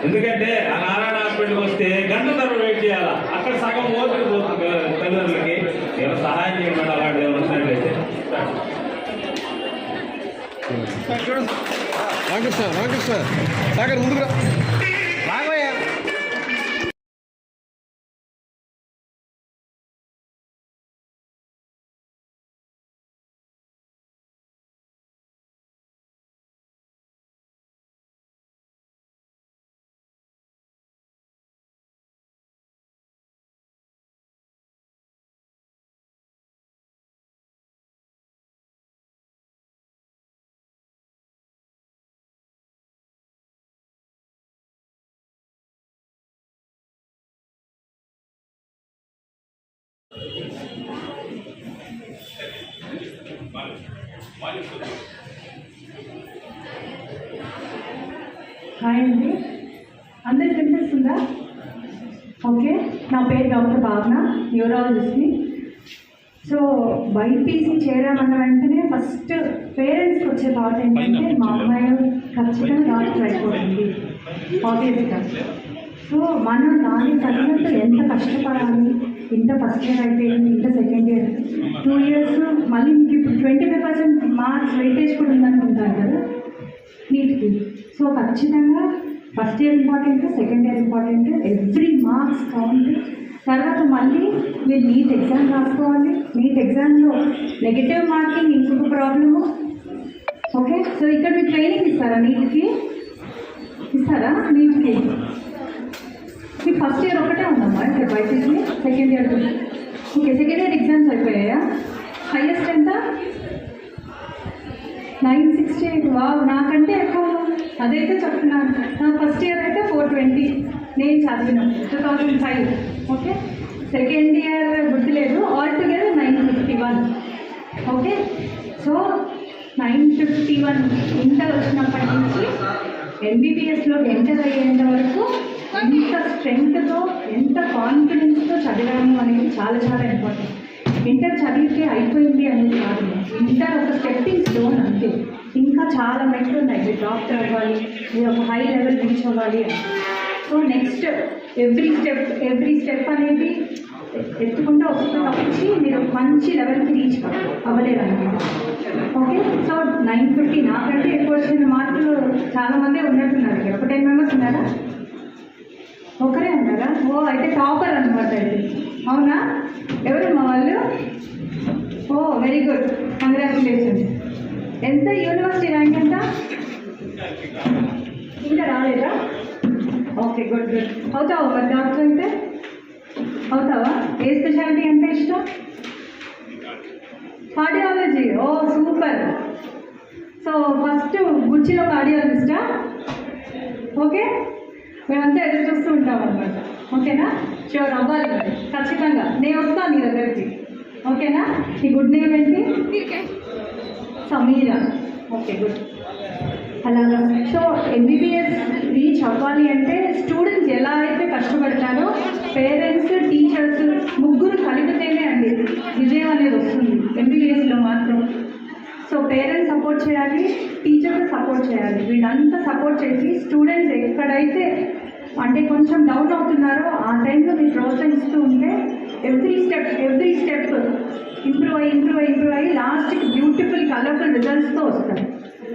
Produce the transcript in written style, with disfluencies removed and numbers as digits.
ఎందుకంటే ఆ నారాయణ హాస్పిటల్కి వస్తే గంట తరబడి వెయిట్ చేయాలా, అక్కడ సగం ఓపిక పోతుంది తల్లిదండ్రులకి. ఏమైనా సహాయం చేయమని అలాంటి ఏమైనా వచ్చినట్లయితే రామకృష్ణ సాగర్ ముందుకు రాబోయా. హాయ్ అండి, అందరికి వినిపిస్తుందా? ఓకే, నా పేరు డాక్టర్ భావన, న్యూరాలజిస్ట్ని. సో బైపీసీ చేరామన్న వెంటనే ఫస్ట్ పేరెంట్స్కి వచ్చే థాట్ ఏంటంటే మా అమ్మాయి ఖచ్చితంగా డాక్టర్ అయిపోతుంది ఆబ్వియస్గా. సో మనం దానికి తగినట్టు ఎంత కష్టపడాలి, ఇంత ఫస్ట్ ఇయర్ అయితే ఇంత సెకండ్ ఇయర్ 2 years, మళ్ళీ మీకు ఇప్పుడు 25% మార్క్స్ వెయిటేజ్ కూడా ఉందనుకుంటారు కదా నీట్కి. సో ఖచ్చితంగా first year important, second year important, every marks count. తర్వాత మళ్ళీ మీరు నీట్ ఎగ్జామ్ రాసుకోవాలి. నీట్ ఎగ్జామ్లో నెగిటివ్ మార్కింగ్ ఇంకొక ప్రాబ్లము. ఓకే, సో ఇక్కడ మీరు ట్రైనింగ్ ఇస్తారా? నీట్కి ఇస్తారా? నీట్కి మీకు ఫస్ట్ ఇయర్ ఒకటే ఉందమ్మా ఇక్కడ BiPC, second year okay. Second year exams అయిపోయాయా? హైయెస్ట్ ఎంత? 968. వావ్, నాకంటే ఎక్కువ. అదైతే చెప్తున్నాను. నా ఫస్ట్ ఇయర్ అయితే 420 నేను చదివినాను 2005. ఓకే, సెకండ్ ఇయర్ గుర్తులేదు. All together 951. Okay, so 951 inter వచ్చినప్పటి నుంచి ఎంబీబీఎస్లో ఎంటర్ అయ్యేంత వరకు ఎంత స్ట్రెంగ్త్తో, ఎంత కాన్ఫిడెన్స్తో చదివాము అనేది చాలా చాలా ఇంపార్టెంట్. ఇంటర్ చదివితే అయిపోయింది అనేది కాదు. ఇంటర్ ఒక స్టెప్పింగ్ స్టోన్ అంతే. ఇంకా చాలా మెట్లు ఉన్నాయి. మీరు డాక్టర్ అవ్వాలి, మీరు ఒక హై లెవెల్ రీచ్ అవ్వాలి. సో నెక్స్ట్ ఎవ్రీ స్టెప్ అనేది ఎత్తుకుంటూ వస్తూ తప్పించి మీరు మంచి లెవెల్కి రీచ్ అవ్వలేరు అనమాట. ఓకే, సో 950 నాకంటే ఎక్కువ వచ్చిన మార్కులు చాలామంది ఉన్నట్టున్నారు. ఇక్కడ ఒక 10 members ఉన్నారా? ఒకరే ఉన్నారా? ఓ, అయితే టాపర్ అనమాట. అయితే అవునా? ఎవరు మా వాళ్ళు? ఓ, వెరీ గుడ్, కంగ్రాచులేషన్స్. ఎంత యూనివర్సిటీ ర్యాంక్ ఎంత? ఇంకా రాలేదా? Okay, good good. అవుతావా మరి డాక్టర్ అయితే? అవుతావా? ఏ స్పెషాలిటీ అంటే ఇష్టం? కార్డియాలజీ. ఓ సూపర్. సో ఫస్ట్ గుచ్చిలో కార్డియాలజిస్టా? ఓకే, మేమంతా ఎదురు చూస్తూ ఉంటాం అనమాట. ఓకేనా? షూర్ అవ్వాలి మరి ఖచ్చితంగా. నేను వస్తాను నీ దగ్గరికి. ఓకేనా? నీ గుడ్ నేమ్ ఏంటి? సమీరా. Okay, good. అలాగా. సో ఎంబీబీఎస్ రీచ్ అవ్వాలి అంటే స్టూడెంట్స్ ఎలా అయితే కష్టపడతారో పేరెంట్స్, టీచర్స్ ముగ్గురు కలిపితేనే అండి విజయం అనేది వస్తుంది ఎంబీబీఎస్లో మాత్రం. సో పేరెంట్స్ సపోర్ట్ చేయాలి, టీచర్స్ సపోర్ట్ చేయాలి. వీళ్ళంతా సపోర్ట్ చేసి స్టూడెంట్స్ ఎక్కడైతే అంటే కొంచెం డౌన్ అవుతున్నారో ఆ టైంలో మీరు ప్రోత్సహిస్తూ ఉంటే ఎవ్రీ స్టెప్ ఇంప్రూవ్ అయ్యి